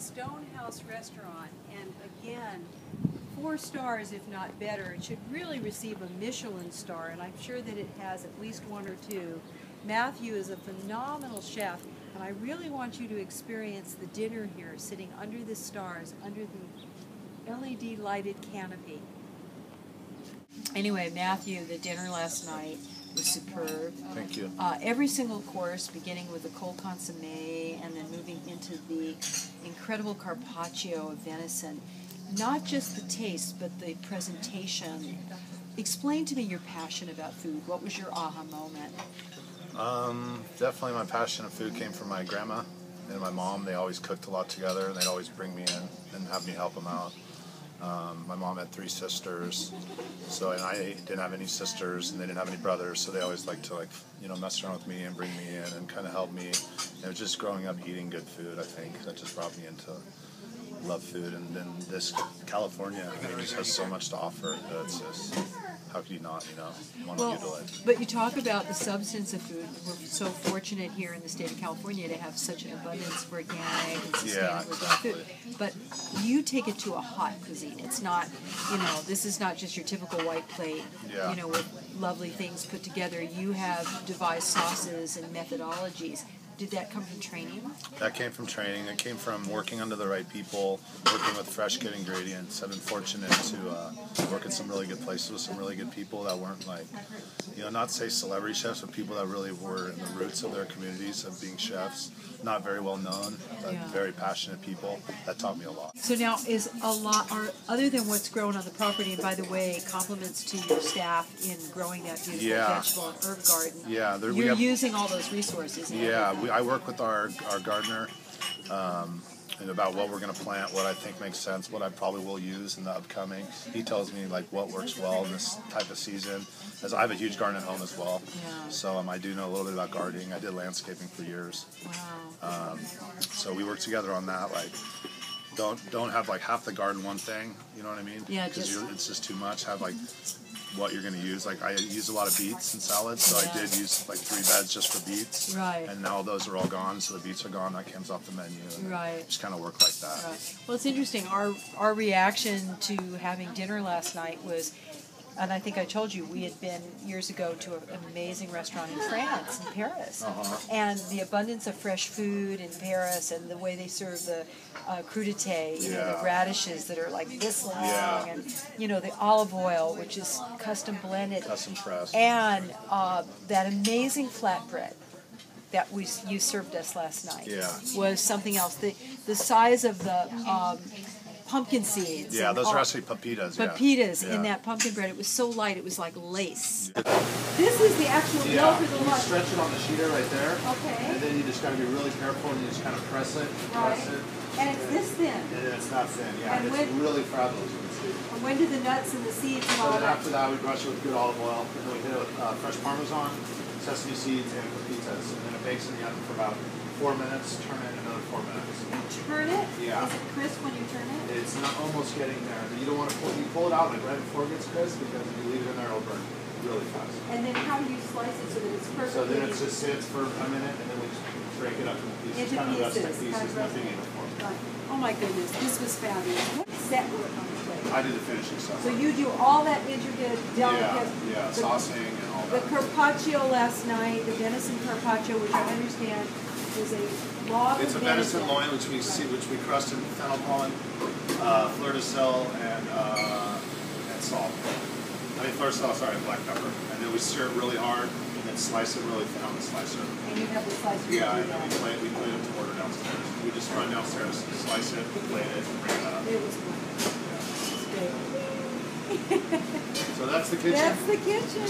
Stonehouse restaurant, and again, 4 stars if not better. It should really receive a Michelin star, and I'm sure that it has at least 1 or 2. Matthew is a phenomenal chef, and I really want you to experience the dinner here, sitting under the stars, under the LED lighted canopy. Anyway, Matthew, the dinner last night was superb. Thank you. Every single course, beginning with the cold consomme and then moving into the incredible carpaccio of venison. Not just the taste, but the presentation. Explain to me your passion about food. What was your aha moment? Definitely my passion of food came from my grandma and my mom. They always cooked a lot together, and they'd always bring me in and have me help them out. My mom had 3 sisters, and I didn't have any sisters, and they didn't have any brothers, so they always liked to mess around with me and bring me in and kind of help me. And it was just growing up eating good food, I think, that just brought me into love food. And then this California, just has so much to offer that it's just, how could you not, want to utilize? But you talk about the substance of food. We're so fortunate here in the state of California to have such an abundance of organic and sustainable food. But you take it to a hot cuisine. It's not, this is not just your typical white plate, with lovely things put together. You have devised sauces and methodologies. Did that come from training? That came from training. It came from working under the right people, working with fresh, good ingredients. I've been fortunate to work at some really good places with some really good people that weren't not say celebrity chefs, but people that really were in the roots of their communities of being chefs. Not very well known, but very passionate people. That taught me a lot. So now is other than what's grown on the property, and by the way, compliments to your staff in growing that beautiful vegetable and herb garden. Yeah, you're using all those resources. I work with our gardener and about what we're going to plant, what I think makes sense, what I probably will use in the upcoming. He tells me what works well in this type of season. As I have a huge garden at home as well, so I do know a little bit about gardening. I did landscaping for years. Wow. So we work together on that. Don't have half the garden one thing. You know what I mean? Yeah. Because it's just too much. Have what you're going to use. I use a lot of beets in salads, so I did use 3 beds just for beets. Right. And now those are all gone, so the beets are gone. That comes off the menu. And just kind of work like that. Right. Well, it's interesting. Our reaction to having dinner last night was, and I think I told you, we had been years ago to an amazing restaurant in France, in Paris. And the abundance of fresh food in Paris and the way they serve the crudité, the radishes that are this long, and the olive oil, which is custom blended. Custom pressed. And that amazing flatbread that you served us last night was something else. The size of the pumpkin seeds. Yeah, those are actually pepitas. Pepitas in that pumpkin bread. It was so light, it was like lace. This is the actual dough for the lunch. You stretch it on the sheeter right there. Okay. And then you just got to be really careful and you just kind of press it. Press it. And it's this thin. And it's not thin, and it's really fragile, as you can see. And when do the nuts and the seeds and all that? that? After that, we brush it with good olive oil, and then we hit it with fresh Parmesan, sesame seeds, and pepitas. And then it bakes in the oven for about 4 minutes. Turn it another 4 minutes. You turn it? Yeah. Is it crisp when you turn it? It's not almost getting there. But you don't want to pull it out right before it gets crisp, because if you leave it in there, it'll burn really fast. And then how do you slice it so that it's perfect? So then it just sits for a minute, and then we just break it up into pieces. Kind of rustic pieces, nothing uniform. Right. Oh my goodness, this was fabulous. What set work on the plate? I did the finishing stuff. So you do all that intricate, delicate... Yeah, saucing and all that. The carpaccio last night, the venison carpaccio, which I understand is a log It's a venison loin, which we crust in fennel pollen, fleur de sel, and salt. Fleur de sel, black pepper. And then we stir it really hard, and then slice it really thin on the slicer. And you have the slicer. Yeah, and then we plate it to order downstairs. We just run downstairs, slice it, plate it, and bring it up. It was good. It was great. So that's the kitchen. That's the kitchen.